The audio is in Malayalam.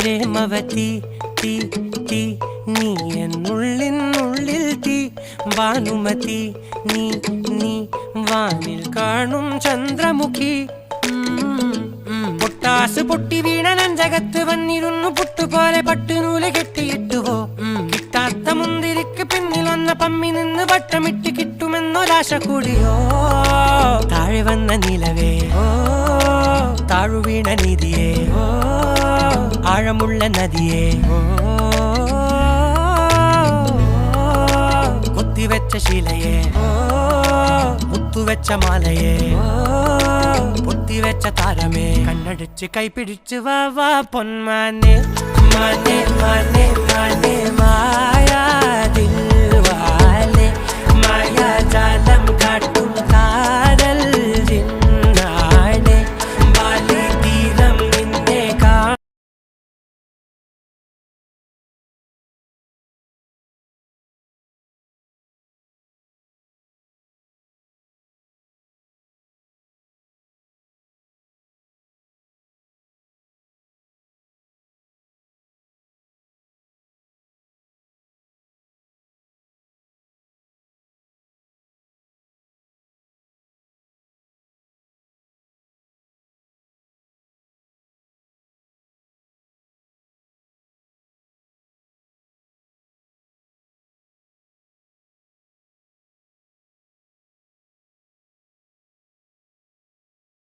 പ്രേമവതി തീ തീ നീ എന്നുള്ളിൽ തീ ഭാനുമതി നീ നീ വാനിൽ കാണും ചന്ദ്രമുഖി പൊട്ടാസ് പൊട്ടി വീണ നെഞ്ചകത്ത് വന്നിരുന്നു പുട്ടുപോലെ പട്ടുനൂല് കെട്ടിയിട്ടുവോ കിട്ടാത്ത മുന്തിരിക്ക് പിന്നിൽ വന്ന പമ്മി നിന്ന് വട്ടമിട്ട് കിട്ടുമെന്നൊരാശ കൂടിയോ താഴെ വന്ന നിലവേ താഴു വീണ നിധിയേ ആഴമുള്ള നദിയേ കൊത്തിവെച്ച ശിലയേ മുത്തുവെച്ച മാലയേ പൊത്തിവെച്ച താരമേ കണ്ണടിച്ച് കൈപിടിച്ച് വാ വാ പൊന്മാനെ മാനെ മാനെ മാനെ മായാ ദിൽവാലെ മായാ ജാലം കാട്ടി